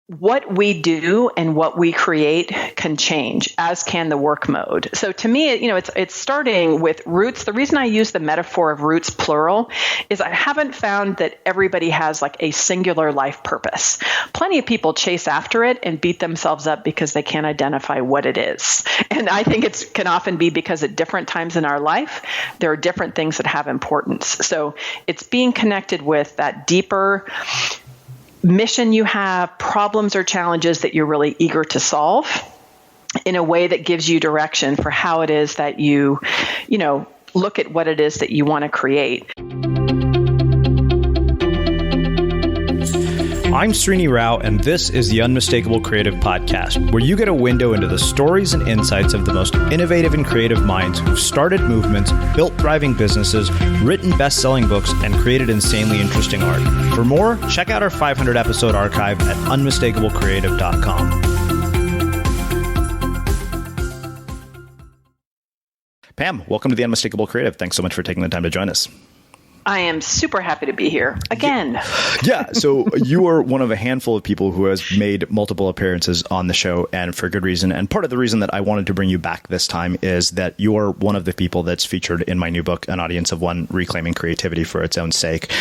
what we do and what we create can change, as can the work mode. So to me, it's starting with roots. The reason I use the metaphor of roots plural is I haven't found that everybody has like a singular life purpose. Plenty of people chase after it and beat themselves up because they can't identify what it is. And I think it can often be because at different times in our life, there are different things that have importance. So it's being connected with that deeper mission you have, problems or challenges that you're really eager to solve in a way that gives you direction for how it is that you look at what it is that you want to create. I'm Srini Rao, and this is the Unmistakable Creative Podcast, where you get a window into the stories and insights of the most innovative and creative minds who've started movements, built thriving businesses, written best-selling books, and created insanely interesting art. For more, check out our 500-episode archive at unmistakablecreative.com. Pam, welcome to the Unmistakable Creative. Thanks so much for taking the time to join us. I am super happy to be here again. Yeah. So you are one of a handful of people who has made multiple appearances on the show, and for good reason. And part of the reason that I wanted to bring you back this time is that you are one of the people that's featured in my new book, An Audience of One, Reclaiming Creativity for Its Own Sake.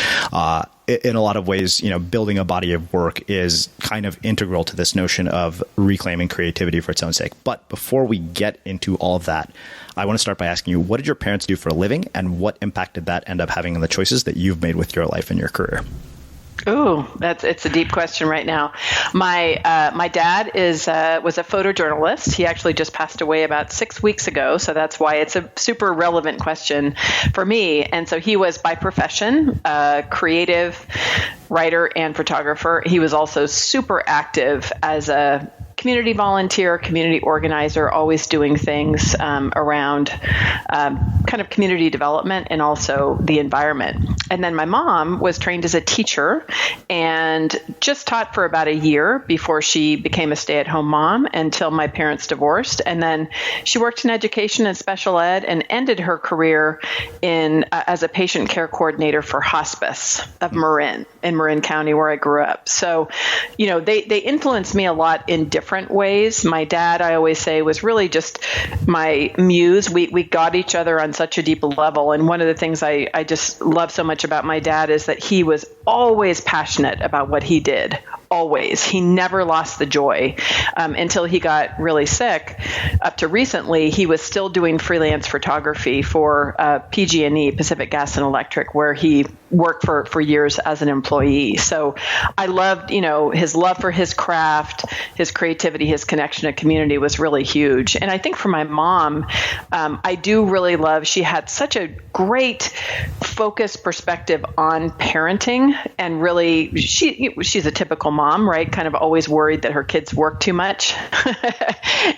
In a lot of ways, building a body of work is kind of integral to this notion of reclaiming creativity for its own sake. But before we get into all of that, I want to start by asking you, what did your parents do for a living, and what impact did that end up having on the choices that you've made with your life and your career? Ooh, it's a deep question right now. My dad was a photojournalist. He actually just passed away about 6 weeks ago, so that's why it's a super relevant question for me. And so he was by profession a creative writer and photographer. He was also super active as a community volunteer, community organizer, always doing things around kind of community development and also the environment. And then my mom was trained as a teacher and just taught for about a year before she became a stay-at-home mom until my parents divorced. And then she worked in education and special ed and ended her career as a patient care coordinator for hospice of Marin in Marin County, where I grew up. So, they influenced me a lot in different ways. My dad, I always say, was really just my muse. We got each other on such a deep level. And one of the things I just love so much about my dad is that he was always passionate about what he did. Always. He never lost the joy until he got really sick. Up to recently, he was still doing freelance photography for PG&E, Pacific Gas and Electric, where he worked for years as an employee. So I loved, his love for his craft, his creativity, his connection to community was really huge. And I think for my mom, I do really love, she had such a great focused perspective on parenting, and really, she's a typical mom, right? Kind of always worried that her kids work too much.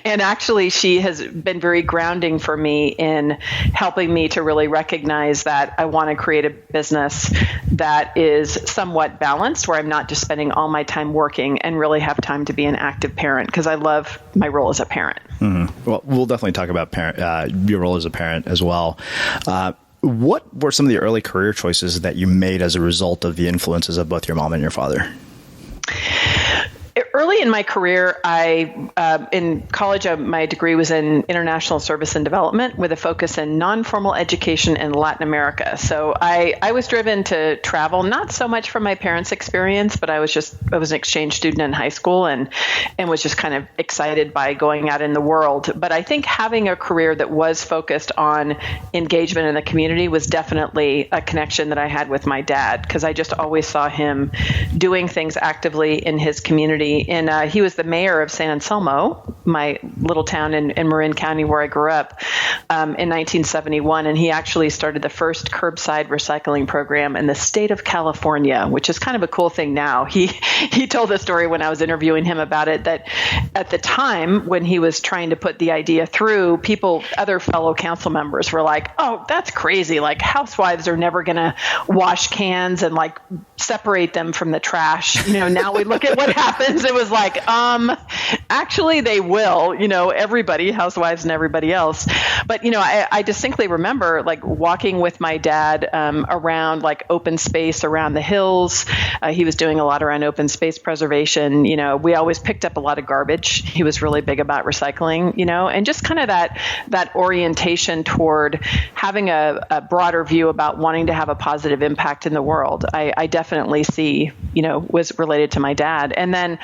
And actually, she has been very grounding for me in helping me to really recognize that I want to create a business that is somewhat balanced, where I'm not just spending all my time working and really have time to be an active parent, because I love my role as a parent. Mm-hmm. Well, we'll definitely talk about your role as a parent as well. What were some of the early career choices that you made as a result of the influences of both your mom and your father? Early in my career, in college, my degree was in international service and development with a focus in non-formal education in Latin America. So I was driven to travel, not so much from my parents' experience, but I was an exchange student in high school and was just kind of excited by going out in the world. But I think having a career that was focused on engagement in the community was definitely a connection that I had with my dad, because I just always saw him doing things actively in his community. And he was the mayor of San Anselmo, my little town in Marin County where I grew up, in 1971. And he actually started the first curbside recycling program in the state of California, which is kind of a cool thing now. He told the story when I was interviewing him about it, that at the time when he was trying to put the idea through, other fellow council members were like, oh, that's crazy. Like, housewives are never going to wash cans and like separate them from the trash. Now we look at what happens. It was like, Actually, they will, everybody, housewives and everybody else. But, I distinctly remember like walking with my dad around like open space around the hills. He was doing a lot around open space preservation. We always picked up a lot of garbage. He was really big about recycling, and just kind of that orientation toward having a broader view about wanting to have a positive impact in the world. I definitely see, was related to my dad. And then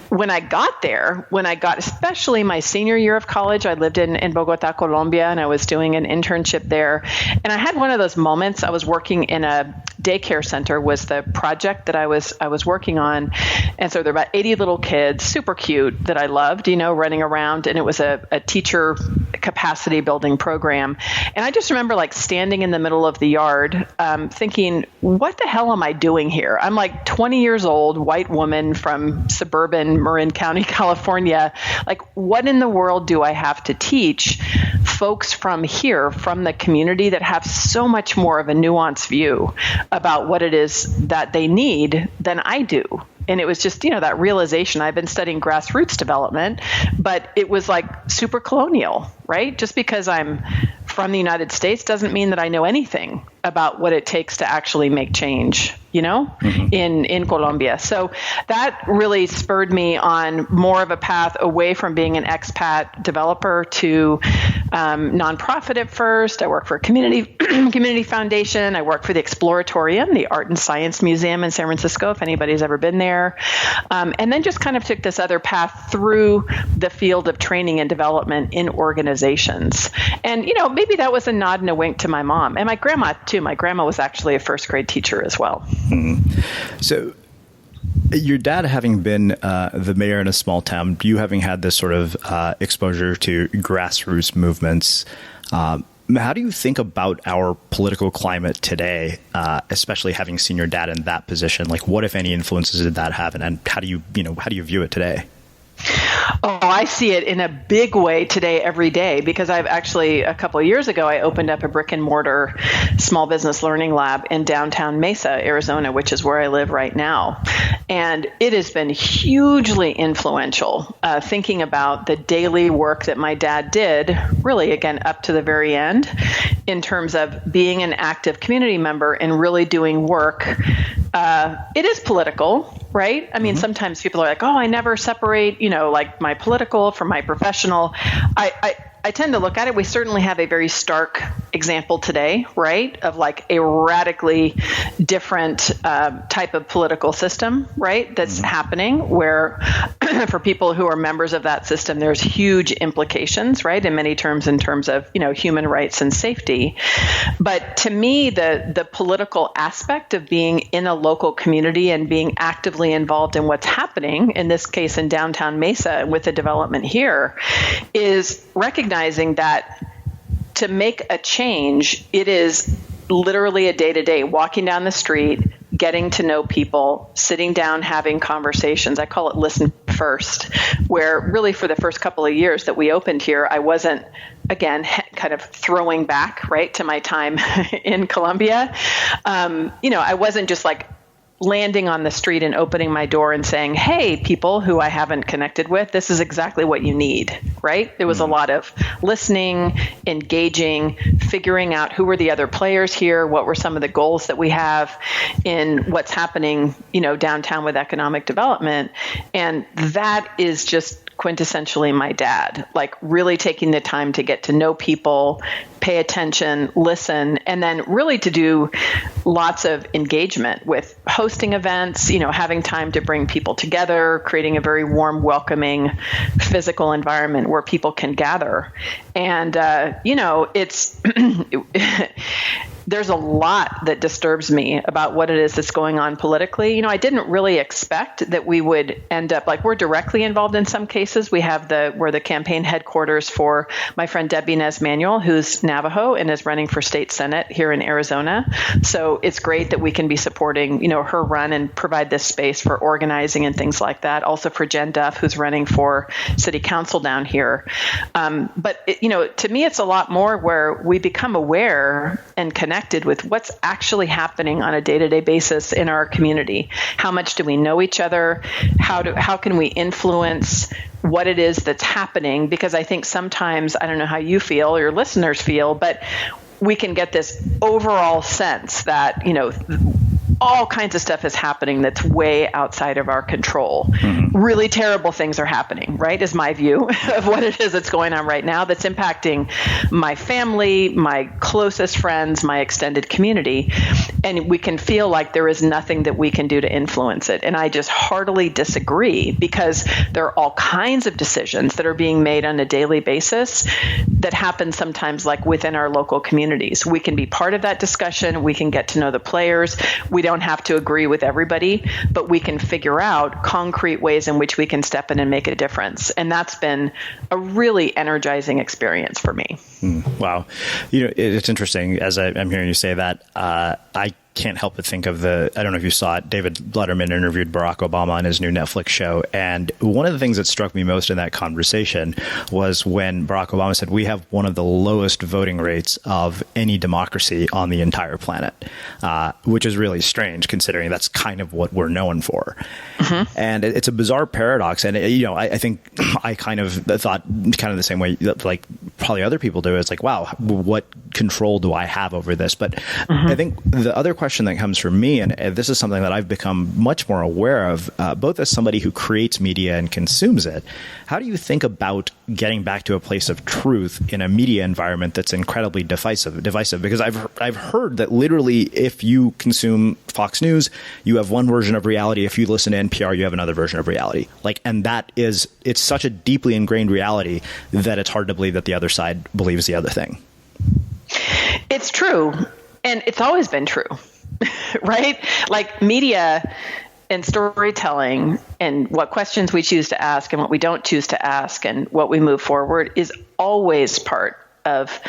when I got especially my senior year of college, I lived in Bogota, Colombia, and I was doing an internship there. And I had one of those moments. I was working in a daycare center was the project that I was working on. And so there were about 80 little kids, super cute, that I loved, running around. And it was a teacher capacity building program. And I just remember like standing in the middle of the yard thinking, what the hell am I doing here? I'm like 20 years old, white woman from suburban Marin County, California. Like, what in the world do I have to teach folks from here, from the community that have so much more of a nuanced view about what it is that they need than I do? And it was just, that realization. I've been studying grassroots development, but it was like super colonial, right? Just because I'm from the United States doesn't mean that I know anything about what it takes to actually make change, in Colombia. So that really spurred me on more of a path away from being an expat developer to nonprofit at first. I worked for a community foundation. I worked for the Exploratorium, the Art and Science Museum in San Francisco, if anybody's ever been there. And then just kind of took this other path through the field of training and development in organizations. And, maybe that was a nod and a wink to my mom and my grandma too. My grandma was actually a first grade teacher as well. So your dad having been the mayor in a small town, you having had this sort of exposure to grassroots movements, how do you think about our political climate today, especially having seen your dad in that position? Like, what, if any, influences did that have, and how do you view it today? Oh, I see it in a big way today, every day, because I've actually, a couple of years ago, I opened up a brick and mortar small business learning lab in downtown Mesa, Arizona, which is where I live right now. And it has been hugely influential, thinking about the daily work that my dad did, really, again, up to the very end, in terms of being an active community member and really doing work. It is political, right? I mean, sometimes people are like, oh, I never separate, like my political from my professional. I tend to look at it. We certainly have a very stark example today, right, of like a radically different type of political system, right, that's happening where for people who are members of that system, there's huge implications, right, in many terms, in terms of, human rights and safety. But to me, the political aspect of being in a local community and being actively involved in what's happening, in this case in downtown Mesa and with the development here, is recognizing that to make a change, it is literally a day-to-day, walking down the street, getting to know people, sitting down, having conversations. I call it listen first, where really for the first couple of years that we opened here, I wasn't, again, kind of throwing back, right, to my time in Colombia. I wasn't just like landing on the street and opening my door and saying, hey, people who I haven't connected with, this is exactly what you need, right? There was a lot of listening, engaging, figuring out who were the other players here, what were some of the goals that we have in what's happening, downtown with economic development. And that is just quintessentially my dad, like really taking the time to get to know people, pay attention, listen, and then really to do lots of engagement with hosting events, having time to bring people together, creating a very warm, welcoming physical environment where people can gather. And, it's there's a lot that disturbs me about what it is that's going on politically. I didn't really expect that we would end up, like, we're directly involved in some cases. We're the campaign headquarters for my friend Debbie Nez Manuel, who's Navajo and is running for state Senate here in Arizona. So it's great that we can be supporting, her run and provide this space for organizing and things like that. Also for Jen Duff, who's running for city council down here. But to me, it's a lot more where we become aware and connect connected with what's actually happening on a day-to-day basis in our community. How much do we know each other? How can we influence what it is that's happening? Because I think sometimes, I don't know how you feel or your listeners feel, but we can get this overall sense that, all kinds of stuff is happening that's way outside of our control. Mm-hmm. Really terrible things are happening, right, is my view of what it is that's going on right now that's impacting my family, my closest friends, my extended community. And we can feel like there is nothing that we can do to influence it. And I just heartily disagree, because there are all kinds of decisions that are being made on a daily basis that happen sometimes like within our local communities. We can be part of that discussion. We can get to know the players. We don't have to agree with everybody, but we can figure out concrete ways in which we can step in and make a difference. And that's been a really energizing experience for me. Wow. It's interesting as I'm hearing you say that. I can't help but think of I don't know if you saw it, David Letterman interviewed Barack Obama on his new Netflix show. And one of the things that struck me most in that conversation was when Barack Obama said, we have one of the lowest voting rates of any democracy on the entire planet, which is really strange considering that's kind of what we're known for. Mm-hmm. And it's a bizarre paradox. And, I think I kind of thought kind of the same way that like probably other people do. It's like, wow, what control do I have over this? But mm-hmm. I think the other question that comes from me, and this is something that I've become much more aware of, both as somebody who creates media and consumes it. How do you think about getting back to a place of truth in a media environment that's incredibly divisive? Because I've heard that literally if you consume Fox News, you have one version of reality. If you listen to NPR, you have another version of reality. And it's such a deeply ingrained reality that it's hard to believe that the other side believes the other thing. It's true. And it's always been true. Right? Like media and storytelling and what questions we choose to ask and what we don't choose to ask and what we move forward is always part of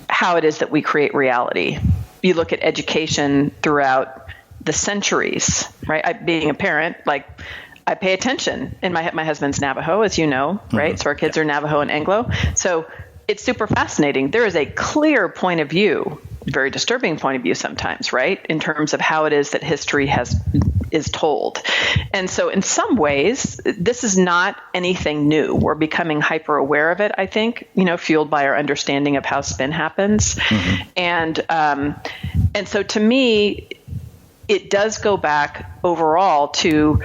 how it is that we create reality. You look at education throughout the centuries, right? Being a parent, I pay attention. And my husband's Navajo, as you know, right? Mm-hmm. So our kids are Navajo and Anglo. So it's super fascinating. There is a clear point of view, very disturbing point of view sometimes, right? In terms of how it is that history is told. And so in some ways, this is not anything new. We're becoming hyper aware of it, I think, fueled by our understanding of how spin happens. Mm-hmm. And so to me, it does go back overall to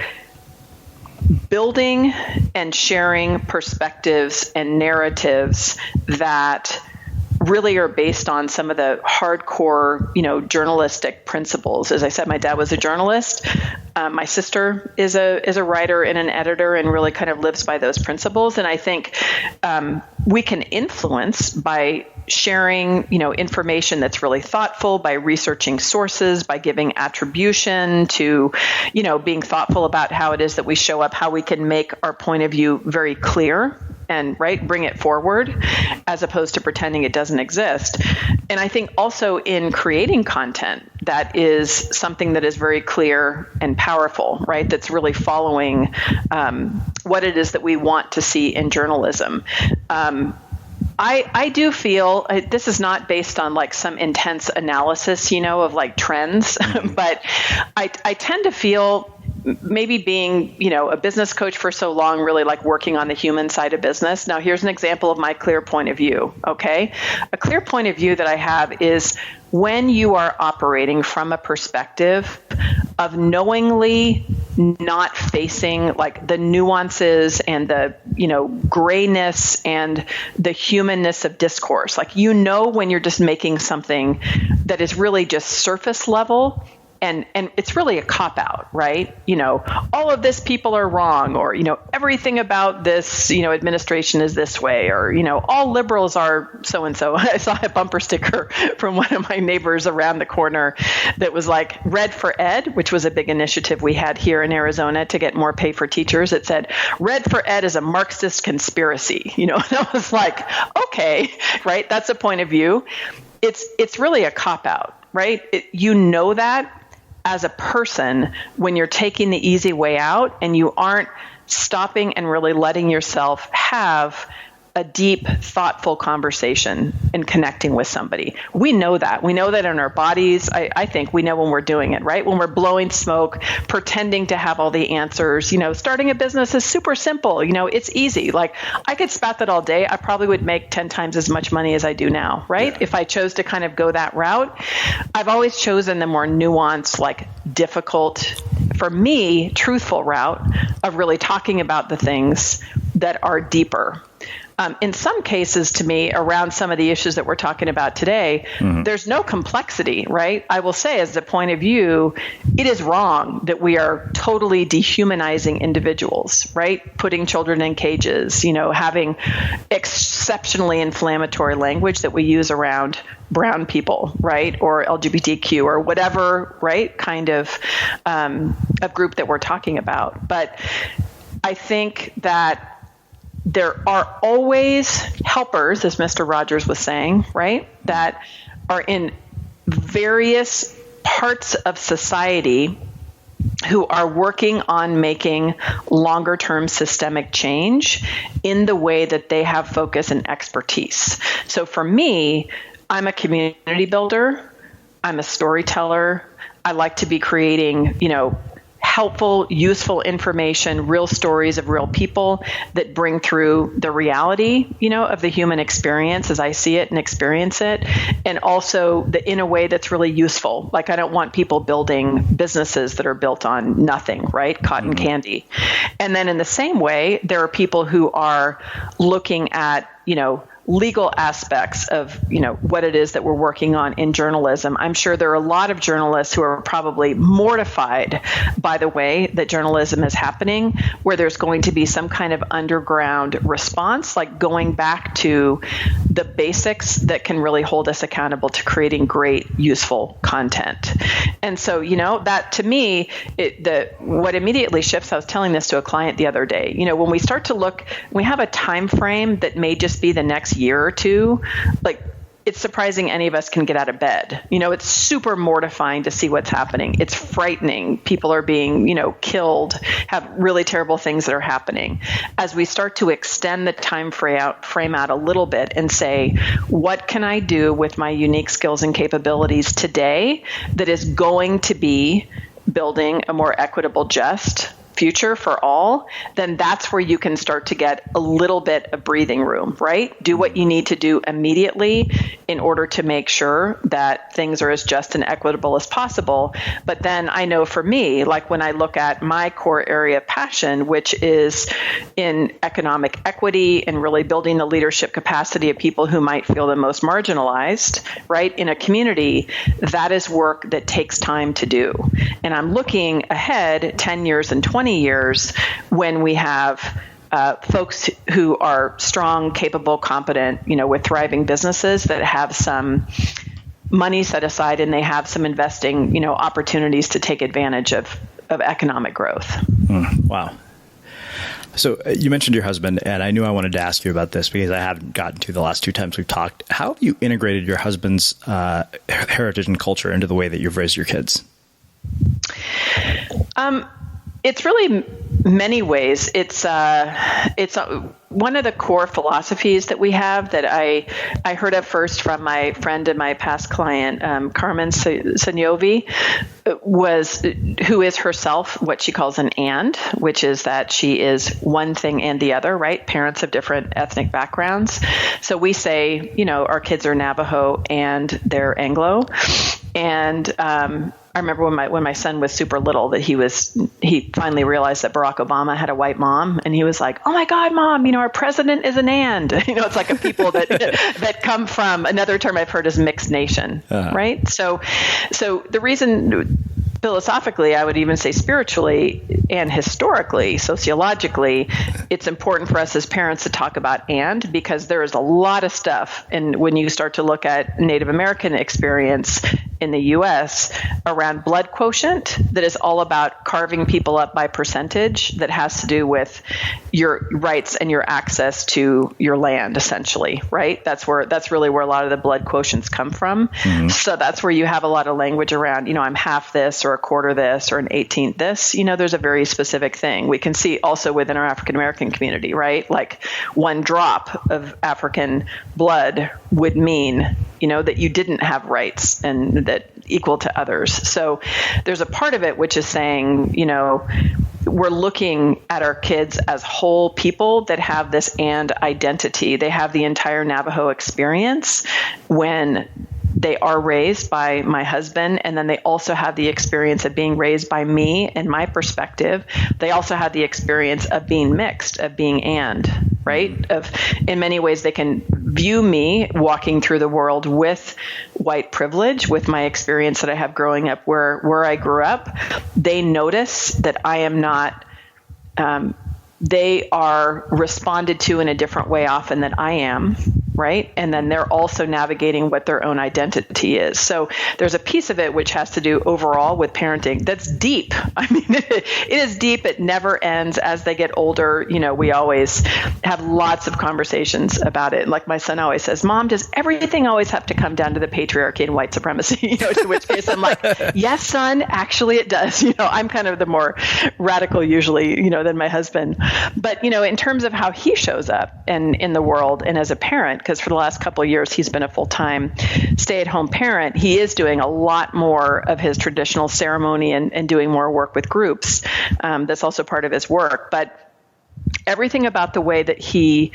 building and sharing perspectives and narratives that really are based on some of the hardcore, journalistic principles. As I said, my dad was a journalist. My sister is a writer and an editor and really kind of lives by those principles. And I think we can influence by sharing, information that's really thoughtful, by researching sources, by giving attribution to, being thoughtful about how it is that we show up, how we can make our point of view very clear and bring it forward as opposed to pretending it doesn't exist. And I think also in creating content that is something that is very clear and powerful, right? That's really following what it is that we want to see in journalism. I do feel this is not based on some intense analysis, of trends, but I tend to feel maybe being, a business coach for so long, really working on the human side of business. Now, here's an example of my clear point of view. Okay. A clear point of view that I have is when you are operating from a perspective of knowingly not facing the nuances and the, grayness and the humanness of discourse. When you're just making something that is really just surface level, and it's really a cop-out, right? All of this people are wrong, or, everything about this, administration is this way, or, all liberals are so-and-so. I saw a bumper sticker from one of my neighbors around the corner that was Red for Ed, which was a big initiative we had here in Arizona to get more pay for teachers. It said, Red for Ed is a Marxist conspiracy. And I was okay, right? That's a point of view. It's really a cop-out, right? That as a person when you're taking the easy way out and you aren't stopping and really letting yourself have a deep, thoughtful conversation and connecting with somebody. We know that. We know that in our bodies. I think we know when we're doing it, right? When we're blowing smoke, pretending to have all the answers. Starting a business is super simple. It's easy. Like, I could spout that all day. I probably would make 10 times as much money as I do now, right? Yeah. If I chose to kind of go that route. I've always chosen the more nuanced, like difficult, for me, truthful route of really talking about the things that are deeper. In some cases, to me, around some of the issues that we're talking about today, there's no complexity, right? I will say, as the point of view, it is wrong that we are totally dehumanizing individuals, right? Putting children in cages, having exceptionally inflammatory language that we use around brown people, right? Or LGBTQ or whatever, right? Kind of a group that we're talking about. But I think that there are always helpers, as Mr. Rogers was saying, right, that are in various parts of society who are working on making longer-term systemic change in the way that they have focus and expertise. So for me, I'm a community builder. I'm a storyteller. I like to be creating, helpful, useful information, real stories of real people that bring through the reality, of the human experience as I see it and experience it. And also in a way that's really useful. Like, I don't want people building businesses that are built on nothing, right? Cotton candy. And then in the same way, there are people who are looking at, legal aspects of, what it is that we're working on in journalism. I'm sure there are a lot of journalists who are probably mortified by the way that journalism is happening, where there's going to be some kind of underground response, like going back to the basics that can really hold us accountable to creating great, useful content. And so, that to me, what immediately shifts, I was telling this to a client the other day, when we start to look, we have a time frame that may just be the next year or two, like, it's surprising any of us can get out of bed. It's super mortifying to see what's happening. It's frightening. People are being, killed, have really terrible things that are happening. As we start to extend the time frame out a little bit and say, what can I do with my unique skills and capabilities today that is going to be building a more equitable, just future for all, then that's where you can start to get a little bit of breathing room, right? Do what you need to do immediately in order to make sure that things are as just and equitable as possible. But then I know for me, like when I look at my core area of passion, which is in economic equity and really building the leadership capacity of people who might feel the most marginalized, right, in a community, that is work that takes time to do. And I'm looking ahead 10 years and 20 years when we have folks who are strong, capable, competent, with thriving businesses that have some money set aside and they have some investing, opportunities to take advantage of economic growth. Wow. So you mentioned your husband, and I knew I wanted to ask you about this because I haven't gotten to the last two times we've talked. How have you integrated your husband's heritage and culture into the way that you've raised your kids? It's really many ways. It's one of the core philosophies that we have that I heard of first from my friend and my past client, Carmen Sanyovi, who is herself what she calls an and, which is that she is one thing and the other, right? Parents of different ethnic backgrounds. So we say, our kids are Navajo and they're Anglo. And I remember when my son was super little that he finally realized that Barack Obama had a white mom, and he was like, "Oh my God, Mom, our president is an and." It's like a people that come from, another term I've heard is mixed nation, right? So the reason, philosophically, I would even say spiritually and historically, sociologically, it's important for us as parents to talk about and, because there is a lot of stuff. And when you start to look at Native American experience in the US around blood quotient that is all about carving people up by percentage, that has to do with your rights and your access to your land, essentially, right? That's really where a lot of the blood quotients come from. Mm-hmm. So that's where you have a lot of language around, I'm half this or a quarter this or an 18th this. There's a very specific thing. We can see also within our African American community, right? Like one drop of African blood would mean, that you didn't have rights and that equal to others. So there's a part of it which is saying, we're looking at our kids as whole people that have this and identity. They have the entire Navajo experience when they are raised by my husband, and then they also have the experience of being raised by me and my perspective. They also have the experience of being mixed, of being right? In many ways, they can view me walking through the world with white privilege, with my experience that I have growing up where I grew up. They notice that I am not, they are responded to in a different way often than I am, right? And then they're also navigating what their own identity is. So there's a piece of it which has to do overall with parenting that's deep. I mean, it is deep. It never ends. As they get older, we always have lots of conversations about it. Like my son always says, Mom, does everything always have to come down to the patriarchy and white supremacy? To which case I'm like, yes, son, actually it does. I'm kind of the more radical usually, than my husband. But, in terms of how he shows up and in the world and as a parent, because for the last couple of years, he's been a full-time stay-at-home parent. He is doing a lot more of his traditional ceremony and doing more work with groups. That's also part of his work. But everything about the way that he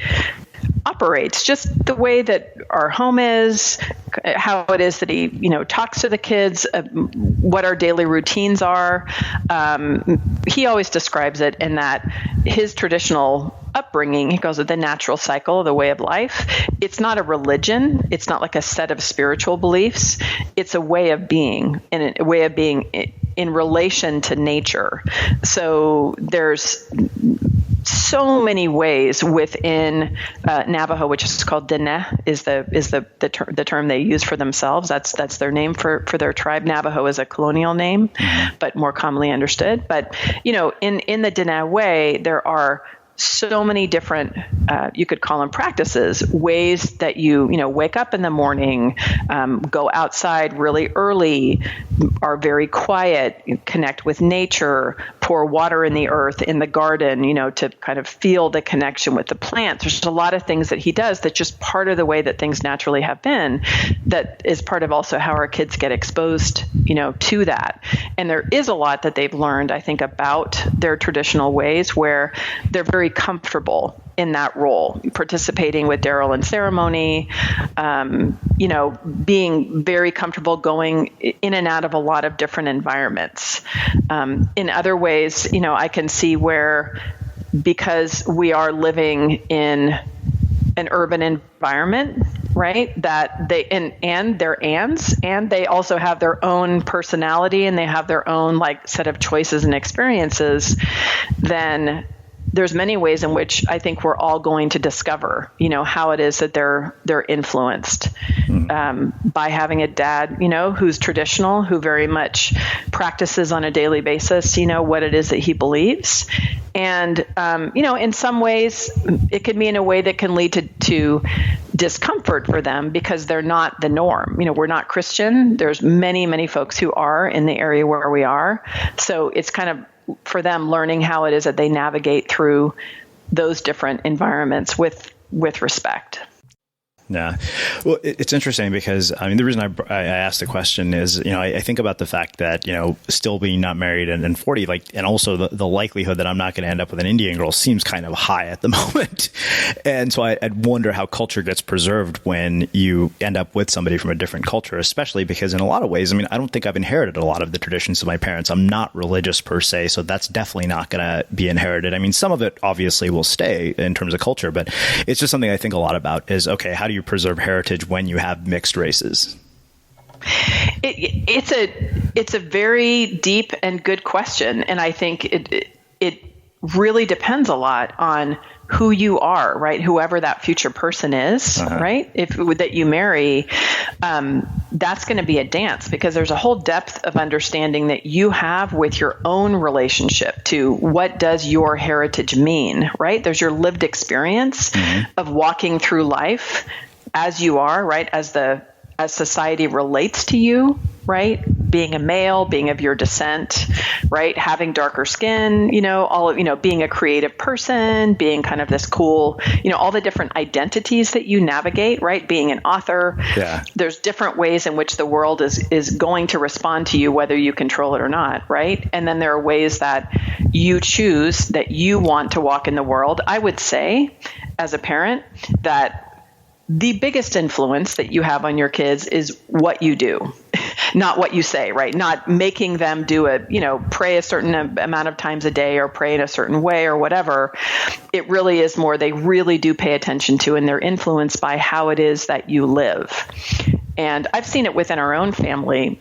operates, just the way that our home is, how it is that he, talks to the kids, what our daily routines are. He always describes it in that his traditional upbringing, he calls it the natural cycle, the way of life. It's not a religion. It's not like a set of spiritual beliefs. It's a way of being, and a way of being in relation to nature. So there's so many ways within Navajo, which is called Dene, is the term they use for themselves. That's their name for their tribe. Navajo is a colonial name, but more commonly understood. But in the Dene way, there are so many different, you could call them practices, ways that you wake up in the morning, go outside really early, are very quiet, connect with nature, pour water in the earth, in the garden, to kind of feel the connection with the plants. There's a lot of things that he does that's just part of the way that things naturally have been, that is part of also how our kids get exposed, to that. And there is a lot that they've learned, I think, about their traditional ways where they're very comfortable in that role, participating with Daryl in ceremony, being very comfortable going in and out of a lot of different environments. In other ways, I can see where, because we are living in an urban environment, right, that they and they're ands, and they also have their own personality and they have their own set of choices and experiences, then there's many ways in which I think we're all going to discover, how it is that they're influenced by having a dad, who's traditional, who very much practices on a daily basis, what it is that he believes. And, in some ways, it could be in a way that can lead to discomfort for them because they're not the norm. We're not Christian. There's many, many folks who are in the area where we are. So it's kind of for them learning how it is that they navigate through those different environments with respect. Yeah. Well, it's interesting because, the reason I asked the question is, I think about the fact that, still being not married and 40, and also the likelihood that I'm not going to end up with an Indian girl seems kind of high at the moment. And so I'd wonder how culture gets preserved when you end up with somebody from a different culture, especially because in a lot of ways, I don't think I've inherited a lot of the traditions of my parents. I'm not religious per se, so that's definitely not going to be inherited. Some of it obviously will stay in terms of culture, but it's just something I think a lot about is, okay, how do you preserve heritage when you have mixed races? It's a very deep and good question, and I think it really depends a lot on who you are, right? Whoever that future person is, right? That you marry. that's going to be a dance, because there's a whole depth of understanding that you have with your own relationship to what does your heritage mean, right? There's your lived experience of walking through life as you are, right? As society relates to you, right? Being a male, being of your descent, right? Having darker skin, being a creative person, being kind of this cool, all the different identities that you navigate, right? Being an author. Yeah. There's different ways in which the world is going to respond to you, whether you control it or not, right? And then there are ways that you choose that you want to walk in the world. I would say, as a parent, that the biggest influence that you have on your kids is what you do, not what you say, right? Not making them pray a certain amount of times a day or pray in a certain way or whatever. It really is more, they really do pay attention to, and they're influenced by how it is that you live. And I've seen it within our own family.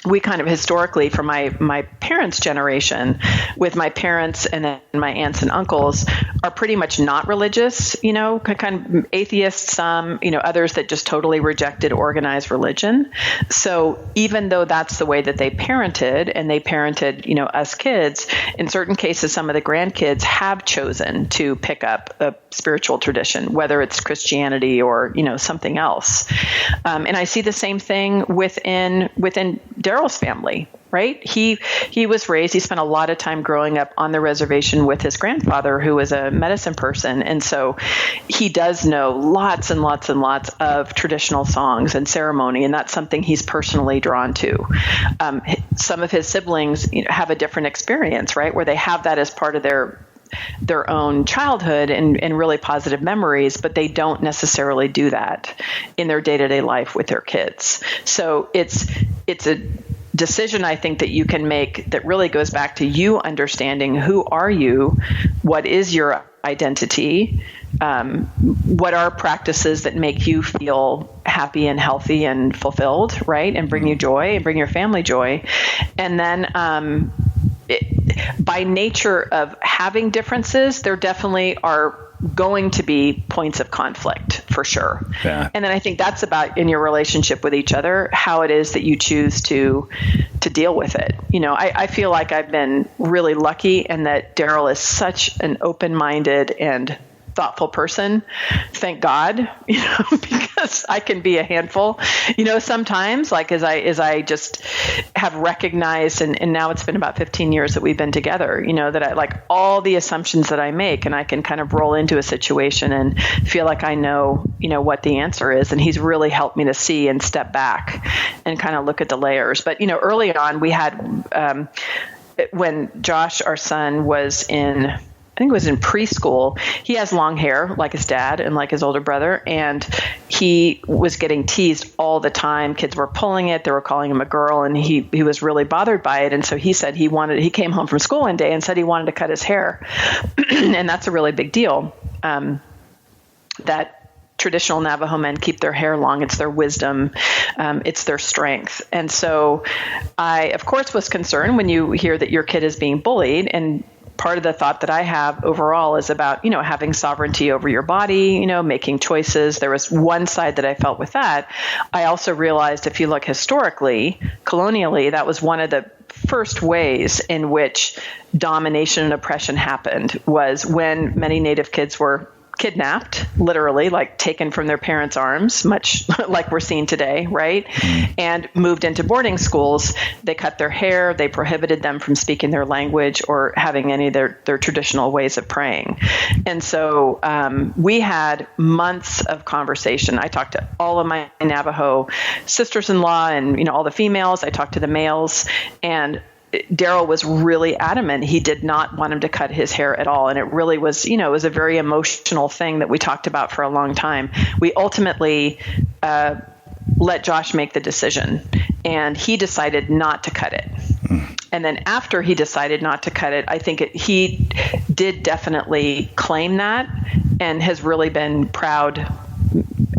We kind of historically, from my parents' generation, with my parents and then my aunts and uncles, are pretty much not religious, kind of atheists, some, others that just totally rejected organized religion. So even though that's the way that they parented, and they parented, us kids, in certain cases, some of the grandkids have chosen to pick up a spiritual tradition, whether it's Christianity or, something else. And I see the same thing within Daryl's family, right? He was raised, he spent a lot of time growing up on the reservation with his grandfather, who was a medicine person. And so he does know lots and lots and lots of traditional songs and ceremony. And that's something he's personally drawn to. Some of his siblings have a different experience, right? Where they have that as part of their own childhood and really positive memories, but they don't necessarily do that in their day-to-day life with their kids. So it's a decision, I think, that you can make that really goes back to you understanding who are you, what is your identity, what are practices that make you feel happy and healthy and fulfilled, right? And bring you joy and bring your family joy. And then by nature of having differences, there definitely are going to be points of conflict for sure. Yeah. And then I think that's about, in your relationship with each other, how it is that you choose to deal with it. I feel like I've been really lucky, and that Daryl is such an open-minded and thoughtful person. Thank God, because I can be a handful, sometimes, like as I just have recognized, and now it's been about 15 years that we've been together, that I like all the assumptions that I make, and I can kind of roll into a situation and feel like I know, what the answer is. And he's really helped me to see and step back and kind of look at the layers. But, early on we had, when Josh, our son, was in preschool, he has long hair like his dad and like his older brother. And he was getting teased all the time. Kids were pulling it. They were calling him a girl, and he was really bothered by it. And so he said he came home from school one day and said he wanted to cut his hair. And that's a really big deal. That traditional Navajo men keep their hair long. It's their wisdom. It's their strength. And so I, of course, was concerned when you hear that your kid is being bullied. And part of the thought that I have overall is about, having sovereignty over your body, making choices. There was one side that I felt with that. I also realized, if you look historically, colonially, that was one of the first ways in which domination and oppression happened, was when many Native kids were kidnapped, literally, like taken from their parents' arms, much like we're seeing today, right? And moved into boarding schools. They cut their hair. They prohibited them from speaking their language or having any of their traditional ways of praying. And so we had months of conversation. I talked to all of my Navajo sisters-in-law and, all the females. I talked to the males, and Daryl was really adamant. He did not want him to cut his hair at all. And it really was, it was a very emotional thing that we talked about for a long time. We ultimately let Josh make the decision, and he decided not to cut it. And then after he decided not to cut it, I think he did definitely claim that, and has really been proud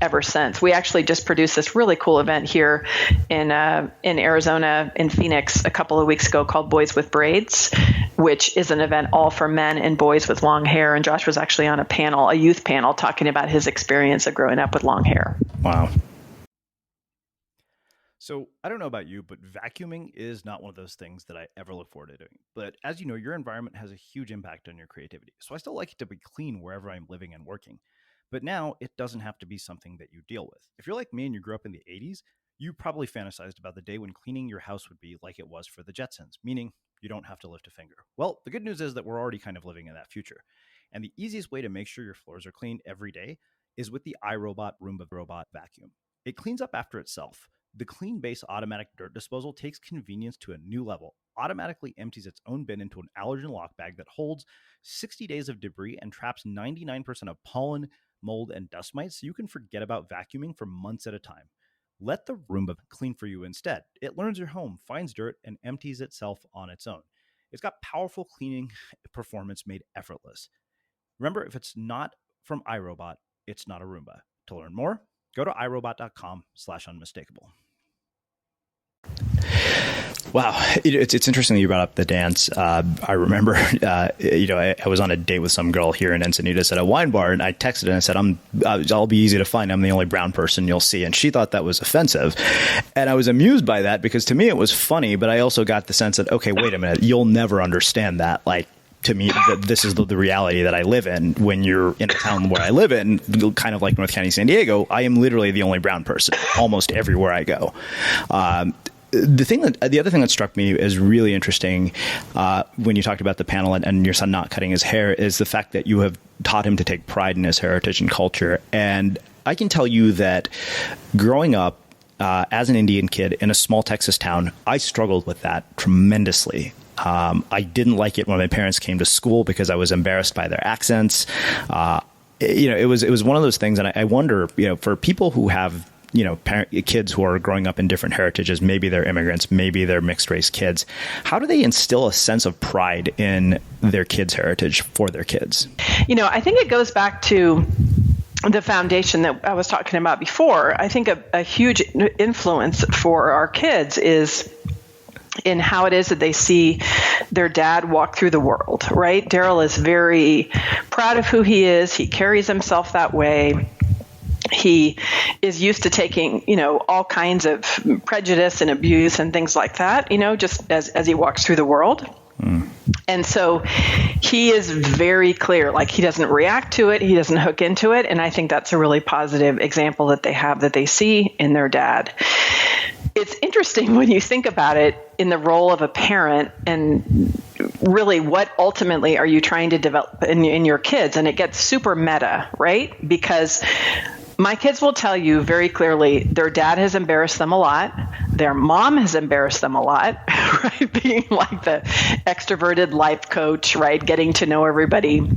ever since. We actually just produced this really cool event here in Arizona, in Phoenix, a couple of weeks ago, called Boys with Braids, which is an event all for men and boys with long hair. And Josh was actually on a youth panel, talking about his experience of growing up with long hair. Wow. So I don't know about you, but vacuuming is not one of those things that I ever look forward to doing. But as you know, your environment has a huge impact on your creativity. So I still like it to be clean wherever I'm living and working. But now it doesn't have to be something that you deal with. If you're like me and you grew up in the 80s, you probably fantasized about the day when cleaning your house would be like it was for the Jetsons, meaning you don't have to lift a finger. Well, the good news is that we're already kind of living in that future. And the easiest way to make sure your floors are clean every day is with the iRobot Roomba Robot Vacuum. It cleans up after itself. The Clean Base automatic dirt disposal takes convenience to a new level, automatically empties its own bin into an allergen lock bag that holds 60 days of debris and traps 99% of pollen, mold, and dust mites, so you can forget about vacuuming for months at a time. Let the Roomba clean for you instead. It learns your home, finds dirt, and empties itself on its own. It's got powerful cleaning performance made effortless. Remember, if it's not from iRobot, it's not a Roomba. To learn more, go to irobot.com/unmistakable. Wow. It's interesting that you brought up the dance. I remember, I was on a date with some girl here in Encinitas at a wine bar, and I texted her and I said, I'll be easy to find. I'm the only brown person you'll see. And she thought that was offensive. And I was amused by that because to me it was funny, but I also got the sense that, okay, wait a minute, you'll never understand that. Like, to me, this is the reality that I live in. When you're in a town where I live in, kind of like North County, San Diego, I am literally the only brown person almost everywhere I go. The other thing that struck me as really interesting when you talked about the panel and your son not cutting his hair is the fact that you have taught him to take pride in his heritage and culture. And I can tell you that growing up as an Indian kid in a small Texas town, I struggled with that tremendously. I didn't like it when my parents came to school because I was embarrassed by their accents. It was one of those things. And I wonder, for people who have kids who are growing up in different heritages, maybe they're immigrants, maybe they're mixed race kids. How do they instill a sense of pride in their kids' heritage for their kids? I think it goes back to the foundation that I was talking about before. I think a huge influence for our kids is in how it is that they see their dad walk through the world, right? Daryl is very proud of who he is. He carries himself that way. He is used to taking, all kinds of prejudice and abuse and things like that, just as he walks through the world. And so he is very clear, like he doesn't react to it. He doesn't hook into it. And I think that's a really positive example that they have, that they see in their dad. It's interesting when you think about it in the role of a parent and really what ultimately are you trying to develop in your kids? And it gets super meta, right? Because my kids will tell you very clearly their dad has embarrassed them a lot. Their mom has embarrassed them a lot, right? Being like the extroverted life coach, right? Getting to know everybody.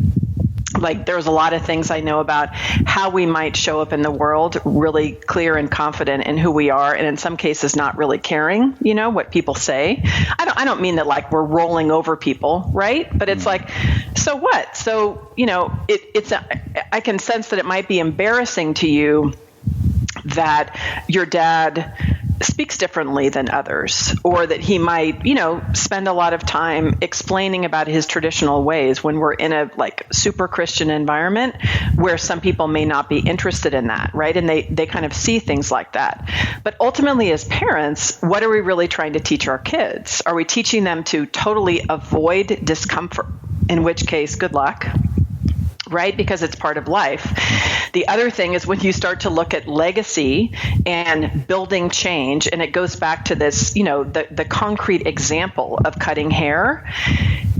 Like there's a lot of things I know about how we might show up in the world, really clear and confident in who we are, and in some cases not really caring, what people say. I don't mean that like we're rolling over people, right? But it's like, so what? So I can sense that it might be embarrassing to you that your dad speaks differently than others, or that he might, spend a lot of time explaining about his traditional ways when we're in a like super Christian environment where some people may not be interested in that, right? And they kind of see things like that. But ultimately as parents, what are we really trying to teach our kids? Are we teaching them to totally avoid discomfort? In which case, good luck. Right? Because it's part of life. The other thing is when you start to look at legacy and building change, and it goes back to this, the concrete example of cutting hair,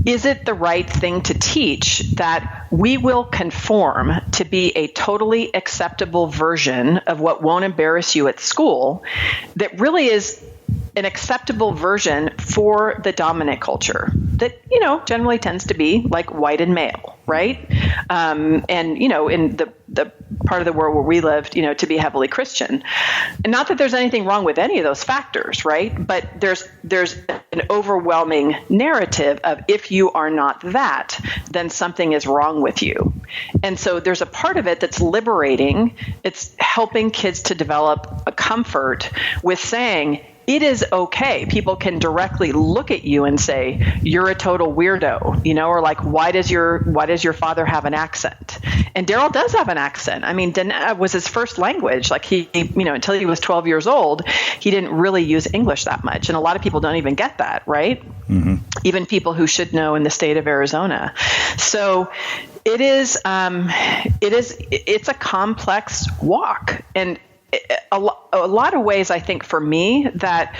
is it the right thing to teach that we will conform to be a totally acceptable version of what won't embarrass you at school that really is an acceptable version for the dominant culture that, generally tends to be like white and male, right? And, in the part of the world where we lived, to be heavily Christian. And not that there's anything wrong with any of those factors, right? But there's an overwhelming narrative of if you are not that, then something is wrong with you. And so there's a part of it that's liberating. It's helping kids to develop a comfort with saying, it is okay. People can directly look at you and say, you're a total weirdo, or like, why does your father have an accent? And Daryl does have an accent. I mean, Diné was his first language. Like he until he was 12 years old, he didn't really use English that much. And a lot of people don't even get that, right? Mm-hmm. Even people who should know in the state of Arizona. So it's a complex walk. And a lot of ways, I think, for me, that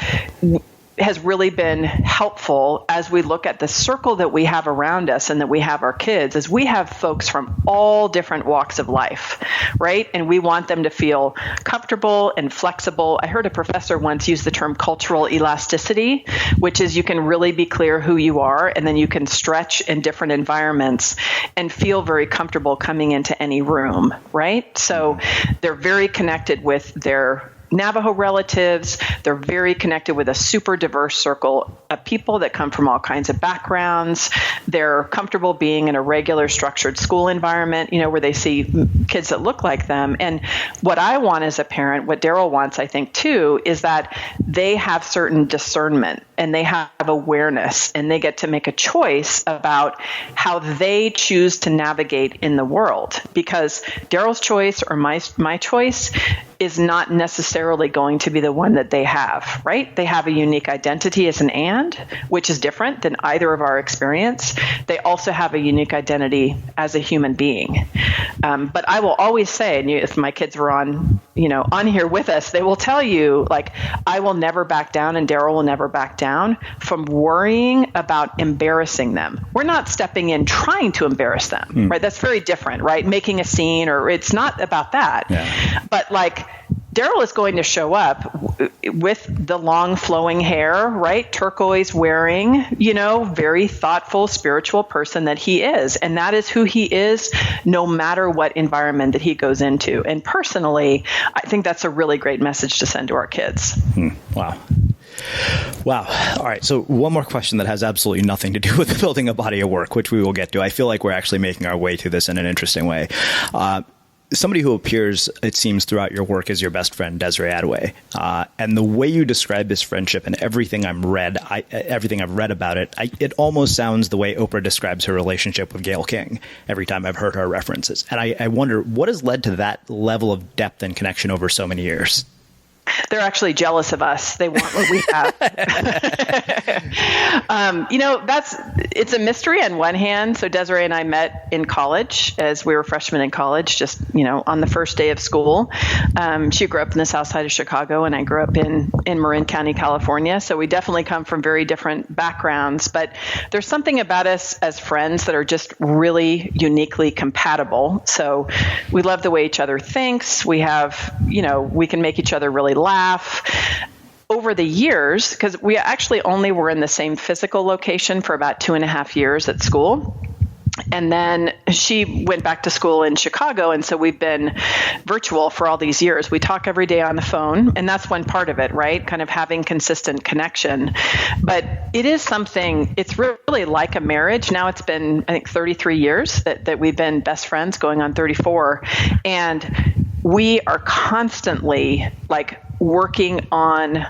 has really been helpful as we look at the circle that we have around us and that we have our kids, is we have folks from all different walks of life, right? And we want them to feel comfortable and flexible. I heard a professor once use the term cultural elasticity, which is you can really be clear who you are, and then you can stretch in different environments and feel very comfortable coming into any room, right? So they're very connected with their Navajo relatives. They're very connected with a super diverse circle of people that come from all kinds of backgrounds. They're comfortable being in a regular structured school environment, where they see kids that look like them. And what I want as a parent, what Daryl wants, I think, too, is that they have certain discernment and they have awareness, and they get to make a choice about how they choose to navigate in the world. Because Daryl's choice or my choice is not necessarily going to be the one that they have, right? They have a unique identity as an and, which is different than either of our experience. They also have a unique identity as a human being. But I will always say, and if my kids were on here with us, they will tell you, like, I will never back down, and Daryl will never back down from worrying about embarrassing them. We're not stepping in trying to embarrass them, right? That's very different, right? Making a scene, or it's not about that. Yeah. But like, Daryl is going to show up with the long flowing hair, right? Turquoise wearing, very thoughtful, spiritual person that he is. And that is who he is, no matter what environment that he goes into. And personally, I think that's a really great message to send to our kids. Wow. All right. So one more question that has absolutely nothing to do with building a body of work, which we will get to. I feel like we're actually making our way to this in an interesting way. Somebody who appears, it seems, throughout your work as your best friend, Desiree Adaway. And the way you describe this friendship and everything I've read about it, it almost sounds the way Oprah describes her relationship with Gayle King every time I've heard her references. And I wonder, what has led to that level of depth and connection over so many years? They're actually jealous of us. They want what we have. It's a mystery on one hand. So Desiree and I met in college as we were freshmen in college, just, on the first day of school. She grew up in the south side of Chicago, and I grew up in Marin County, California. So we definitely come from very different backgrounds, but there's something about us as friends that are just really uniquely compatible. So we love the way each other thinks. We have, we can make each other really laugh. Over the years, because we actually only were in the same physical location for about 2.5 years at school. And then she went back to school in Chicago. And so we've been virtual for all these years. We talk every day on the phone. And that's one part of it, right? Kind of having consistent connection. But it is something, it's really like a marriage. Now it's been, I think, 33 years that we've been best friends, going on 34. And we are constantly like working on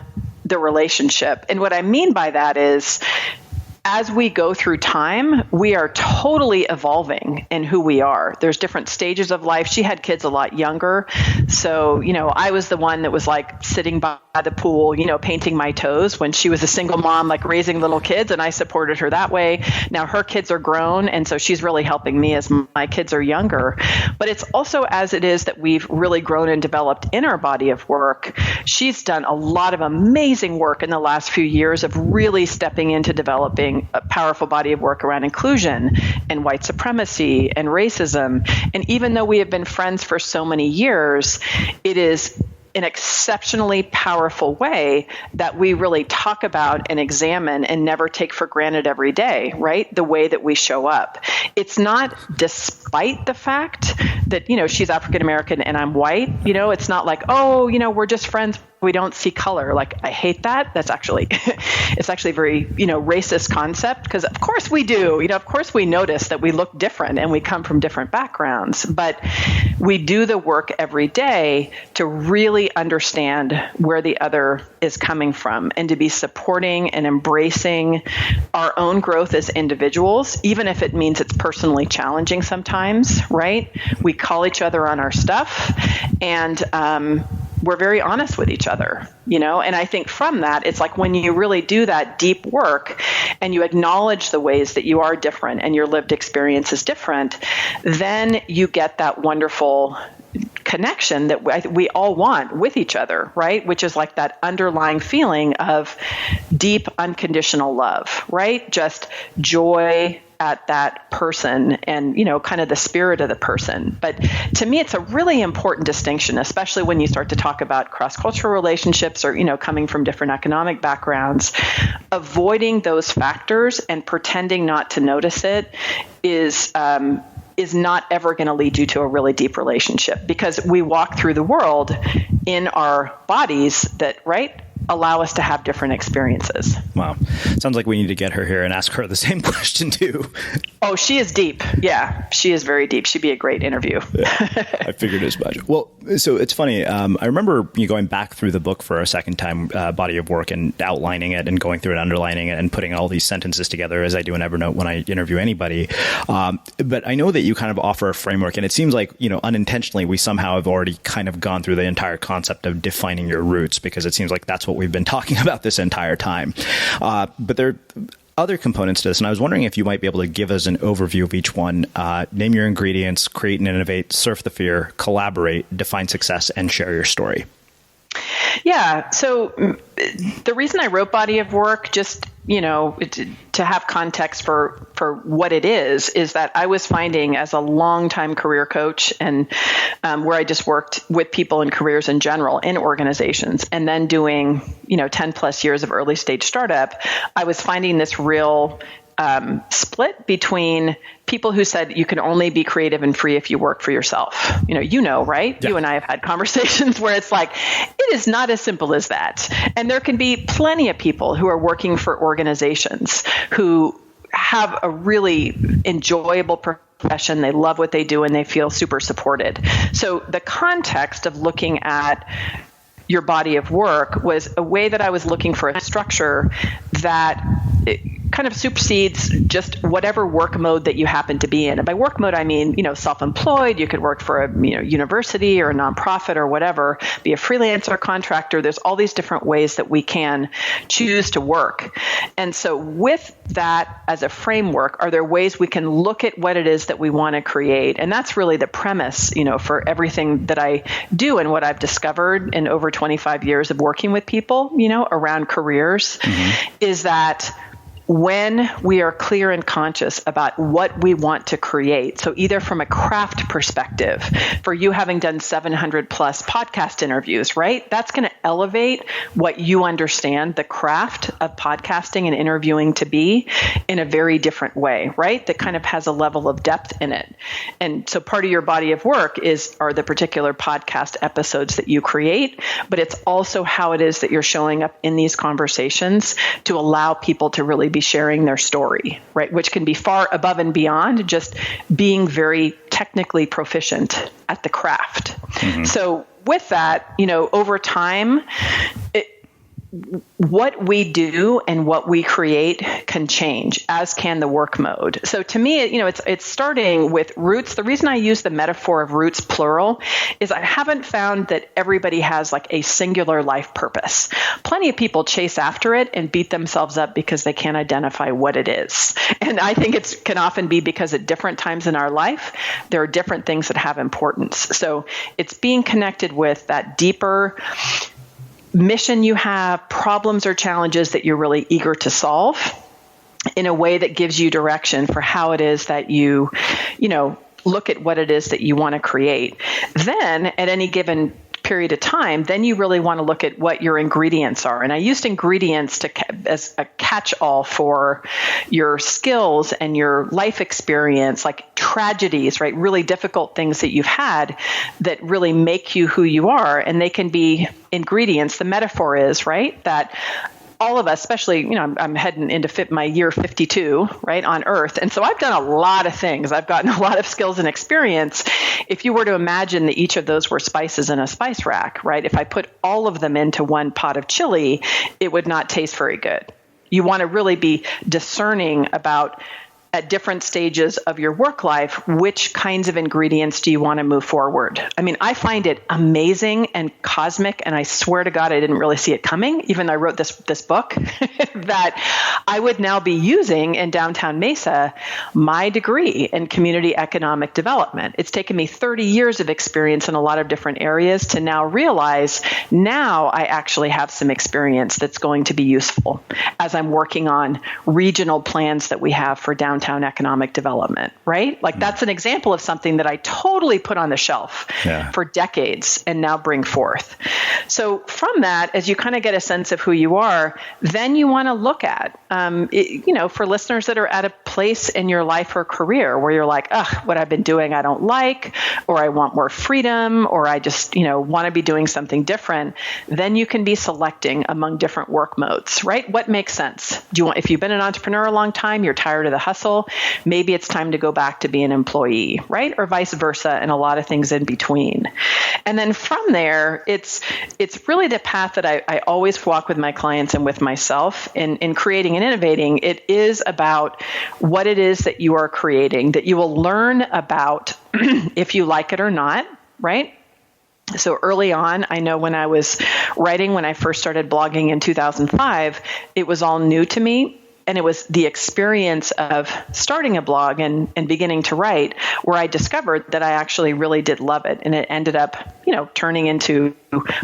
the relationship. And what I mean by that is, as we go through time, we are totally evolving in who we are. There's different stages of life. She had kids a lot younger. So, I was the one that was like sitting by the pool, painting my toes when she was a single mom, like raising little kids, and I supported her that way. Now her kids are grown, and so she's really helping me as my kids are younger. But it's also as it is that we've really grown and developed in our body of work. She's done a lot of amazing work in the last few years of really stepping into developing a powerful body of work around inclusion and white supremacy and racism. And even though we have been friends for so many years, it is an exceptionally powerful way that we really talk about and examine and never take for granted every day, right? The way that we show up. It's not despite the fact that, she's African American and I'm white. It's not like, we're just friends, we don't see color. Like, I hate that. That's actually, it's actually a very, racist concept, because of course we do. Of course we notice that we look different and we come from different backgrounds, but we do the work every day to really understand where the other is coming from and to be supporting and embracing our own growth as individuals, even if it means it's personally challenging sometimes, right? We call each other on our stuff, and we're very honest with each other, and I think from that, it's like when you really do that deep work and you acknowledge the ways that you are different and your lived experience is different, then you get that wonderful connection that we all want with each other, right? Which is like that underlying feeling of deep, unconditional love, right? Just joy at that person and, kind of the spirit of the person. But to me, it's a really important distinction, especially when you start to talk about cross-cultural relationships or, coming from different economic backgrounds. Avoiding those factors and pretending not to notice it is not ever going to lead you to a really deep relationship, because we walk through the world in our bodies that, right, allow us to have different experiences. Wow. Sounds like we need to get her here and ask her the same question too. Oh, she is deep. Yeah, she is very deep. She'd be a great interview. Yeah, I figured as much. Well, so it's funny. I remember you going back through the book for a second time, body of work, and outlining it and going through it, underlining it, and putting all these sentences together, as I do in Evernote when I interview anybody. But I know that you kind of offer a framework, and it seems like, unintentionally, we somehow have already kind of gone through the entire concept of defining your roots, because it seems like that's what we've been talking about this entire time. But there are other components to this, and I was wondering if you might be able to give us an overview of each one. Name your ingredients, create and innovate, surf the fear, collaborate, define success, and share your story. Yeah. So the reason I wrote body of work, just, to have context for what it is that I was finding as a longtime career coach, and where I just worked with people in careers in general in organizations, and then doing, 10 plus years of early stage startup, I was finding this real split between people who said you can only be creative and free if you work for yourself. Right? Yeah. You and I have had conversations where it's like, it is not as simple as that. And there can be plenty of people who are working for organizations who have a really enjoyable profession. They love what they do and they feel super supported. So the context of looking at your body of work was a way that I was looking for a structure that kind of supersedes just whatever work mode that you happen to be in. And by work mode, I mean, self-employed. You could work for a university or a nonprofit or whatever, be a freelancer, contractor. There's all these different ways that we can choose to work. And so with that as a framework, are there ways we can look at what it is that we want to create? And that's really the premise, for everything that I do and what I've discovered in over 25 years of working with people, around careers, is that when we are clear and conscious about what we want to create, so either from a craft perspective, for you having done 700 plus podcast interviews, right? That's going to elevate what you understand the craft of podcasting and interviewing to be in a very different way, right? That kind of has a level of depth in it. And so part of your body of work are the particular podcast episodes that you create, but it's also how it is that you're showing up in these conversations to allow people to really be sharing their story, right? Which can be far above and beyond just being very technically proficient at the craft. So with that, over time, what we do and what we create can change, as can the work mode. So to me, it's starting with roots. The reason I use the metaphor of roots plural is I haven't found that everybody has like a singular life purpose. Plenty of people chase after it and beat themselves up because they can't identify what it is. And I think it can often be because at different times in our life, there are different things that have importance. So it's being connected with that deeper mission you have, problems or challenges that you're really eager to solve in a way that gives you direction for how it is that you look at what it is that you want to create. Then at any given period of time, then you really want to look at what your ingredients are. And I used ingredients as a catch-all for your skills and your life experience, like tragedies, right? Really difficult things that you've had that really make you who you are. And they can be ingredients. The metaphor is, right, that all of us, especially, I'm heading into my year 52, right, on Earth. And so I've done a lot of things. I've gotten a lot of skills and experience. If you were to imagine that each of those were spices in a spice rack, right, if I put all of them into one pot of chili, it would not taste very good. You want to really be discerning about, at different stages of your work life, which kinds of ingredients do you want to move forward? I mean, I find it amazing and cosmic, and I swear to God, I didn't really see it coming, even though I wrote this book, that I would now be using in downtown Mesa my degree in community economic development. It's taken me 30 years of experience in a lot of different areas to now realize now I actually have some experience that's going to be useful as I'm working on regional plans that we have for downtown economic development, right? Like that's an example of something that I totally put on the shelf for decades and now bring forth. So from that, as you kind of get a sense of who you are, then you want to look at, for listeners that are at a place in your life or career where you're like, what I've been doing, I don't like, or I want more freedom, or I just, want to be doing something different, then you can be selecting among different work modes, right? What makes sense? If you've been an entrepreneur a long time, you're tired of the hustle, maybe it's time to go back to be an employee, right? Or vice versa, and a lot of things in between. And then from there, it's really the path that I always walk with my clients and with myself in creating and innovating. It is about what it is that you are creating, that you will learn about if you like it or not, right? So early on, I know when I was writing, when I first started blogging in 2005, it was all new to me. And it was the experience of starting a blog and beginning to write where I discovered that I actually really did love it. And it ended up, turning into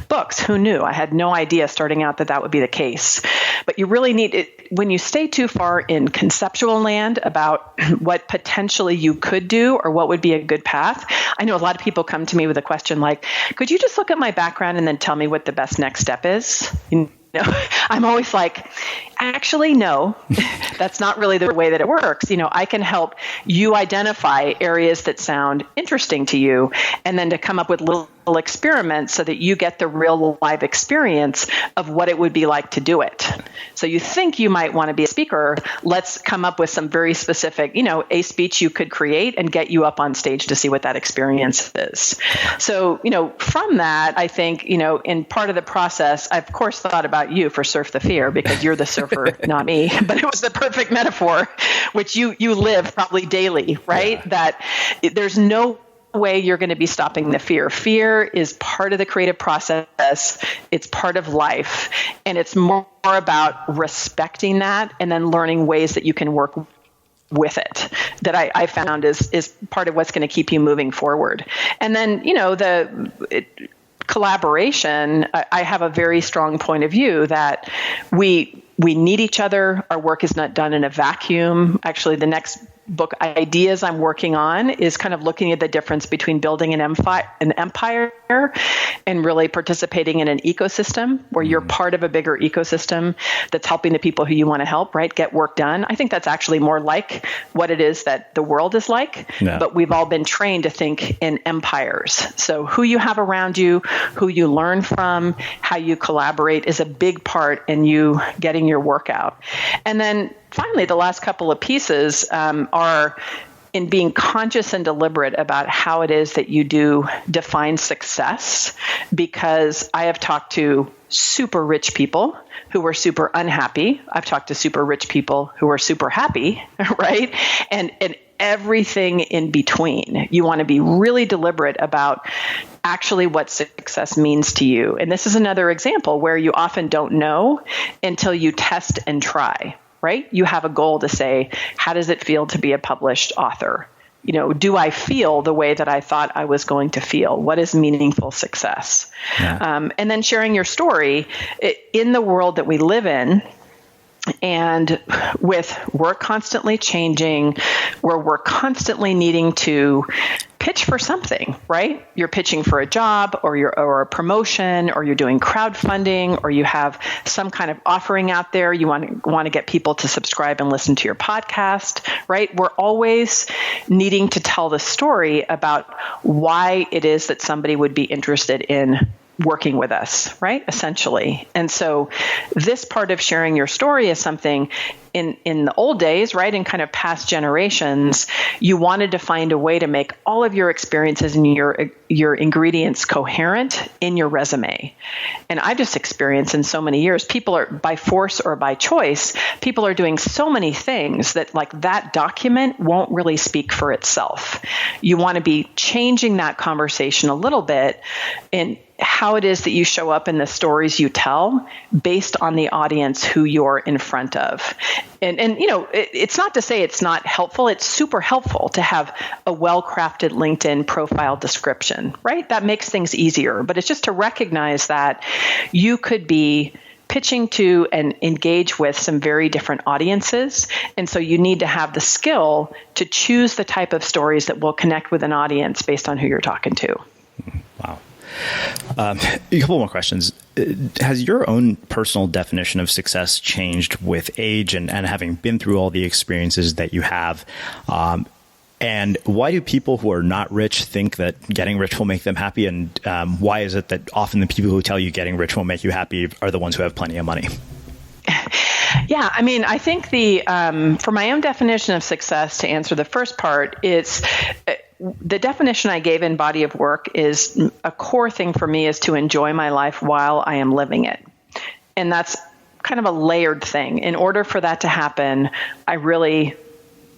books. Who knew? I had no idea starting out that would be the case. But you really need it when you stay too far in conceptual land about what potentially you could do or what would be a good path. I know a lot of people come to me with a question like, could you just look at my background and then tell me what the best next step is? I'm always like, actually, no, that's not really the way that it works. I can help you identify areas that sound interesting to you and then to come up with little experiments so that you get the real live experience of what it would be like to do it. So you think you might want to be a speaker. Let's come up with some very specific, a speech you could create and get you up on stage to see what that experience is. So, from that, I think, in part of the process, I of course thought about you for Surf the Fear because you're the surfer, not me, but it was the perfect metaphor, which you live probably daily, right? Yeah. That there's no way you're going to be stopping the fear. Fear is part of the creative process. It's part of life. And it's more about respecting that and then learning ways that you can work with it that I found is part of what's going to keep you moving forward. And then, collaboration, I have a very strong point of view that we need each other. Our work is not done in a vacuum. Actually, the next book ideas I'm working on is kind of looking at the difference between building an empire and really participating in an ecosystem where you're part of a bigger ecosystem that's helping the people who you want to help, right, get work done. I think that's actually more like what it is that the world is like, but we've all been trained to think in empires. So who you have around you, who you learn from, how you collaborate is a big part in you getting your work out. And then finally, the last couple of pieces are in being conscious and deliberate about how it is that you do define success, because I have talked to super rich people who were super unhappy. I've talked to super rich people who are super happy, right? And everything in between. You want to be really deliberate about actually what success means to you. And this is another example where you often don't know until you test and try. Right? You have a goal to say, how does it feel to be a published author? Do I feel the way that I thought I was going to feel? What is meaningful success? Yeah. And then sharing your story in the world that we live in. And with work constantly changing, where we're constantly needing to pitch for something, right? You're pitching for a job or a promotion, or you're doing crowdfunding, or you have some kind of offering out there. You want to get people to subscribe and listen to your podcast, right? We're always needing to tell the story about why it is that somebody would be interested in working with us, right? Essentially. And so this part of sharing your story is something in the old days, right? In kind of past generations, you wanted to find a way to make all of your experiences and your ingredients coherent in your resume. And I've just experienced in so many years, people are, by force or by choice, people are doing so many things that like that document won't really speak for itself. You want to be changing that conversation a little bit in how it is that you show up in the stories you tell based on the audience who you're in front of. And it's not to say it's not helpful. It's super helpful to have a well-crafted LinkedIn profile description, right? That makes things easier. But it's just to recognize that you could be pitching to and engage with some very different audiences. And so you need to have the skill to choose the type of stories that will connect with an audience based on who you're talking to. Wow. A couple more questions. Has your own personal definition of success changed with age and having been through all the experiences that you have? And why do people who are not rich think that getting rich will make them happy? And why is it that often the people who tell you getting rich will make you happy are the ones who have plenty of money? Yeah, I mean, I think for my own definition of success, to answer the first part, it's the definition I gave in Body of Work is a core thing for me is to enjoy my life while I am living it. And that's kind of a layered thing. In order for that to happen, I really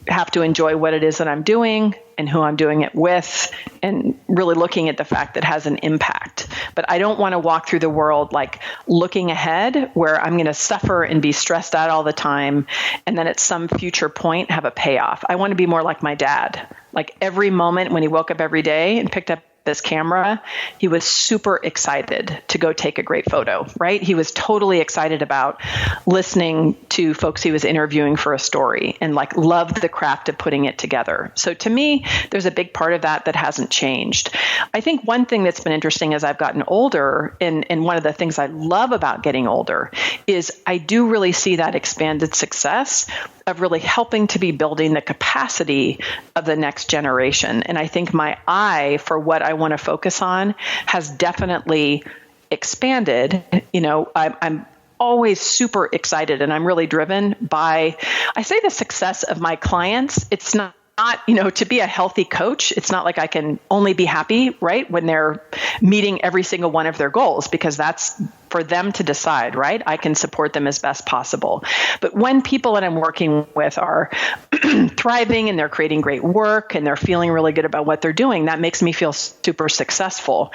have to enjoy what it is that I'm doing and who I'm doing it with, and really looking at the fact that it has an impact. But I don't want to walk through the world like looking ahead where I'm going to suffer and be stressed out all the time, and then at some future point have a payoff. I want to be more like my dad. Like every moment when he woke up every day and picked up this camera, he was super excited to go take a great photo, right? He was totally excited about listening to folks he was interviewing for a story and like loved the craft of putting it together. So to me, there's a big part of that hasn't changed. I think one thing that's been interesting as I've gotten older, and one of the things I love about getting older, is I do really see that expanded success of really helping to be building the capacity of the next generation. And I think my eye for what I want to focus on has definitely expanded. I'm always super excited, and I'm really driven by, I say, the success of my clients. It's not, to be a healthy coach, it's not like I can only be happy, right, when they're meeting every single one of their goals, because that's for them to decide, right? I can support them as best possible. But when people that I'm working with are thriving and they're creating great work and they're feeling really good about what they're doing, that makes me feel super successful.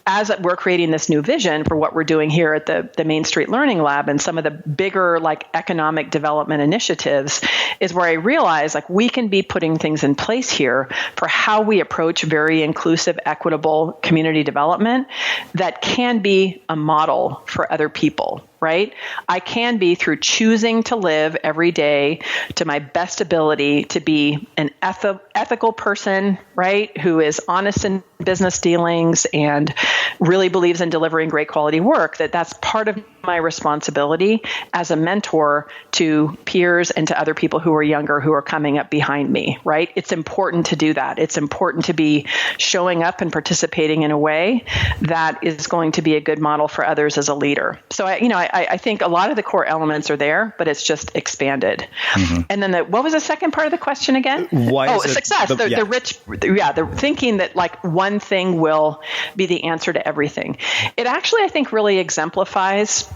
As we're creating this new vision for what we're doing here at the Main Street Learning Lab and some of the bigger like economic development initiatives, is where I realize like we can be putting things in place here for how we approach very inclusive, equitable community development that can be a model for other people. Right? I can be, through choosing to live every day to my best ability to be an ethical person, right? Who is honest in business dealings and really believes in delivering great quality work, that's part of my responsibility as a mentor to peers and to other people who are younger, who are coming up behind me, right? It's important to do that. It's important to be showing up and participating in a way that is going to be a good model for others as a leader. So, I think a lot of the core elements are there, but it's just expanded. Mm-hmm. And then what was the second part of the question again? Why is success. The rich, they're thinking that like one thing will be the answer to everything. It actually, I think, really exemplifies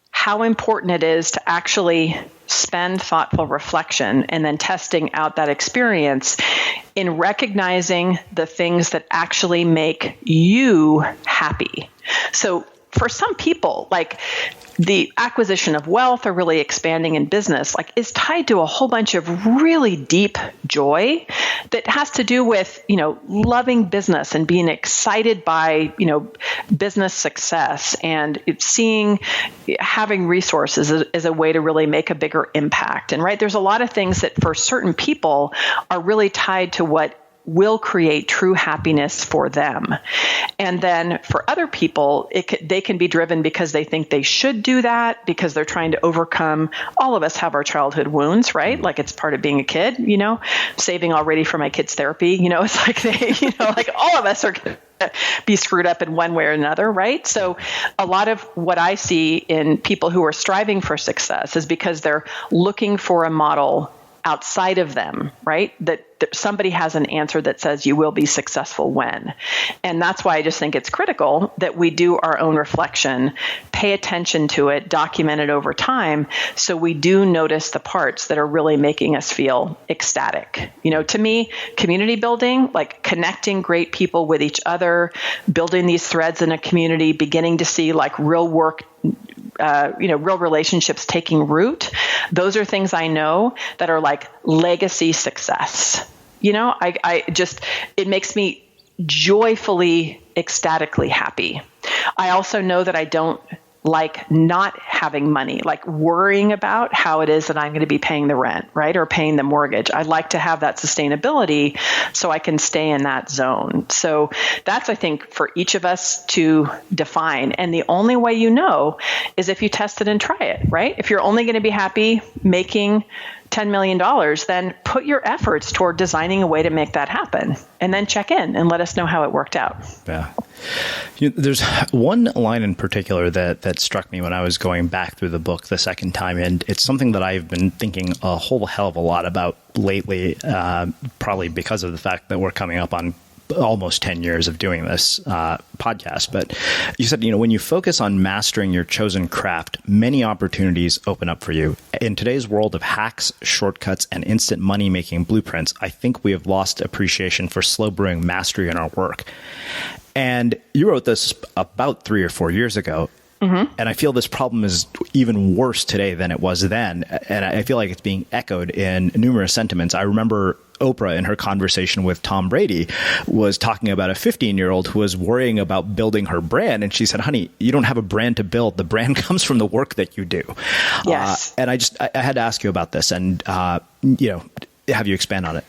how important it is to actually spend thoughtful reflection and then testing out that experience in recognizing the things that actually make you happy. So for some people, like the acquisition of wealth or really expanding in business, like is tied to a whole bunch of really deep joy that has to do with, loving business and being excited by, business success and having resources as a way to really make a bigger impact. And right, there's a lot of things that for certain people are really tied to what will create true happiness for them. And then for other people, they can be driven because they think they should do that, because they're trying to overcome. All of us have our childhood wounds, right? Like it's part of being a kid, saving already for my kids' therapy. It's like like all of us are going to be screwed up in one way or another, right? So a lot of what I see in people who are striving for success is because they're looking for a model outside of them, right? That somebody has an answer that says you will be successful when. And that's why I just think it's critical that we do our own reflection, pay attention to it, document it over time, so we do notice the parts that are really making us feel ecstatic. To me, community building, like connecting great people with each other, building these threads in a community, beginning to see like real work, real relationships taking root. Those are things I know that are like legacy success. It makes me joyfully, ecstatically happy. I also know that I don't like not having money, like worrying about how it is that I'm going to be paying the rent, right? Or paying the mortgage. I like to have that sustainability so I can stay in that zone. So that's, I think, for each of us to define. And the only way is if you test it and try it, right? If you're only going to be happy making $10 million, then put your efforts toward designing a way to make that happen, and then check in and let us know how it worked out. Yeah. There's one line in particular that struck me when I was going back through the book the second time, and it's something that I've been thinking a whole hell of a lot about lately, probably because of the fact that we're coming up on almost 10 years of doing this podcast. But you said, when you focus on mastering your chosen craft, many opportunities open up for you. In today's world of hacks, shortcuts, and instant money-making blueprints, I think we have lost appreciation for slow brewing mastery in our work. And you wrote this about 3 or 4 years ago. Mm-hmm. And I feel this problem is even worse today than it was then. And I feel like it's being echoed in numerous sentiments. I remember Oprah, in her conversation with Tom Brady, was talking about a 15-year-old who was worrying about building her brand. And she said, honey, you don't have a brand to build. The brand comes from the work that you do. Yes. And I had to ask you about this and, have you expand on it?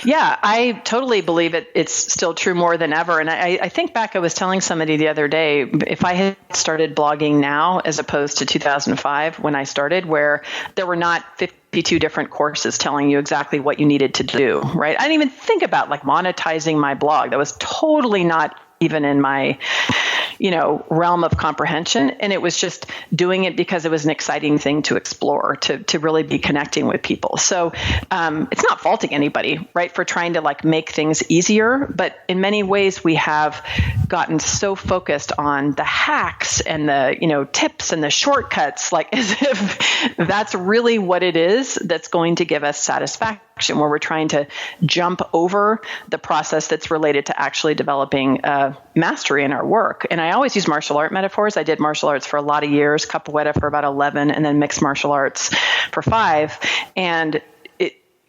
Yeah, I totally believe it's still true more than ever. And I think back, I was telling somebody the other day, if I had started blogging now as opposed to 2005 when I started, where there were not 52 different courses telling you exactly what you needed to do, right? I didn't even think about like monetizing my blog. That was totally not even in my realm of comprehension. And it was just doing it because it was an exciting thing to explore, to really be connecting with people. So it's not faulting anybody, right, for trying to like make things easier. But in many ways, we have gotten so focused on the hacks and the, tips and the shortcuts, like as if that's really what it is that's going to give us satisfaction, where we're trying to jump over the process that's related to actually developing mastery in our work. And I always use martial art metaphors. I did martial arts for a lot of years, capoeira for about 11, and then mixed martial arts for 5. And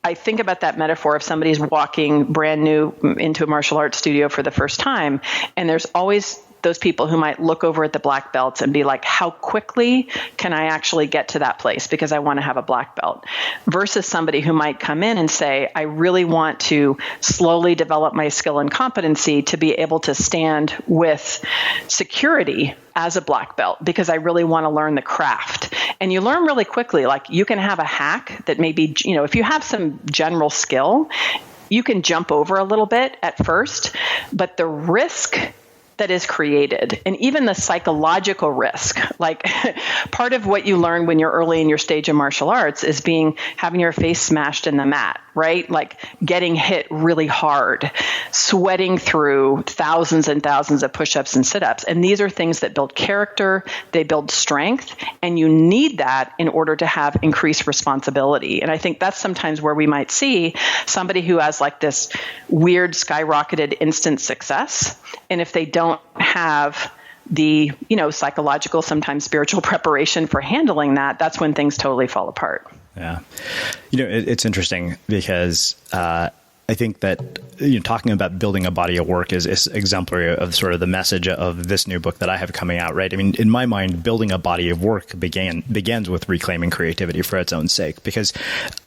I think about that metaphor of somebody's walking brand new into a martial arts studio for the first time, and there's always those people who might look over at the black belts and be like, how quickly can I actually get to that place because I want to have a black belt, versus somebody who might come in and say, I really want to slowly develop my skill and competency to be able to stand with security as a black belt because I really want to learn the craft. And you learn really quickly, like you can have a hack that maybe, if you have some general skill, you can jump over a little bit at first, but the risk that is created, and even the psychological risk, like part of what you learn when you're early in your stage of martial arts is having your face smashed in the mat, right? Like getting hit really hard, sweating through thousands and thousands of push-ups and sit-ups. And these are things that build character, they build strength, and you need that in order to have increased responsibility. And I think that's sometimes where we might see somebody who has like this weird skyrocketed instant success. And if they don't have the, psychological, sometimes spiritual preparation for handling that, that's when things totally fall apart. Yeah. It's interesting because I think that talking about building a body of work is exemplary of sort of the message of this new book that I have coming out, right? I mean, in my mind, building a body of work begins with reclaiming creativity for its own sake, because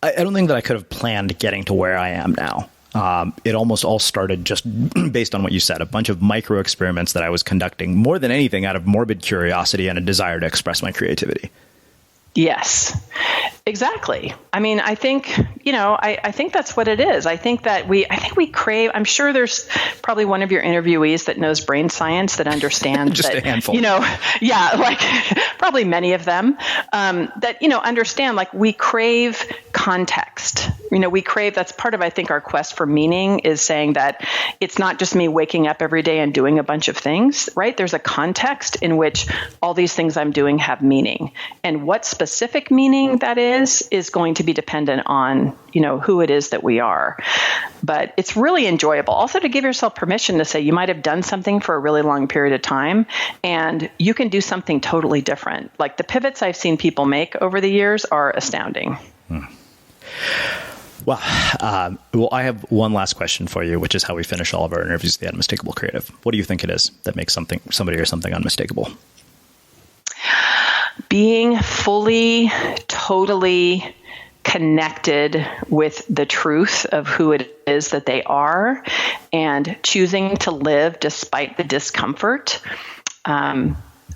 I don't think that I could have planned getting to where I am now. it almost all started just based on what you said, a bunch of micro experiments that I was conducting more than anything out of morbid curiosity and a desire to express my creativity. Yes, exactly. I mean, I think, I think that's what it is. I think we crave, I'm sure there's probably one of your interviewees that knows brain science that understands just that, a handful. like probably many of them, that, understand, like, we crave context. We crave, that's part of, I think, our quest for meaning is saying that it's not just me waking up every day and doing a bunch of things, right? There's a context in which all these things I'm doing have meaning. And what specific meaning that is going to be dependent on, who it is that we are. But it's really enjoyable. Also, to give yourself permission to say you might have done something for a really long period of time and you can do something totally different. Like the pivots I've seen people make over the years are astounding. Well, I have one last question for you, which is how we finish all of our interviews with the Unmistakable Creative. What do you think it is that makes somebody or something unmistakable? Being fully, totally connected with the truth of who it is that they are and choosing to live despite the discomfort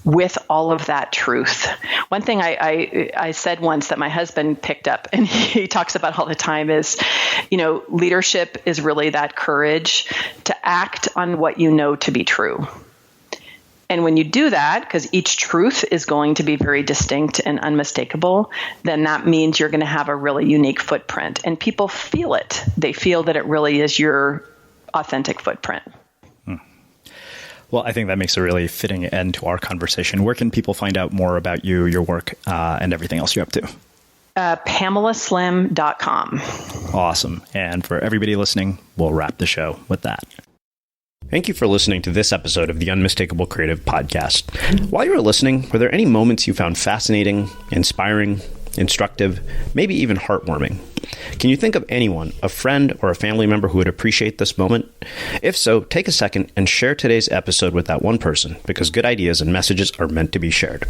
with all of that truth. One thing I said once that my husband picked up and he talks about all the time is, leadership is really that courage to act on what you know to be true. And when you do that, because each truth is going to be very distinct and unmistakable, then that means you're going to have a really unique footprint. And people feel it. They feel that it really is your authentic footprint. Well, I think that makes a really fitting end to our conversation. Where can people find out more about you, your work, and everything else you're up to? PamelaSlim.com. Awesome. And for everybody listening, we'll wrap the show with that. Thank you for listening to this episode of the Unmistakable Creative Podcast. While you were listening, were there any moments you found fascinating, inspiring, instructive, maybe even heartwarming? Can you think of anyone, a friend or a family member who would appreciate this moment? If so, take a second and share today's episode with that one person, because good ideas and messages are meant to be shared.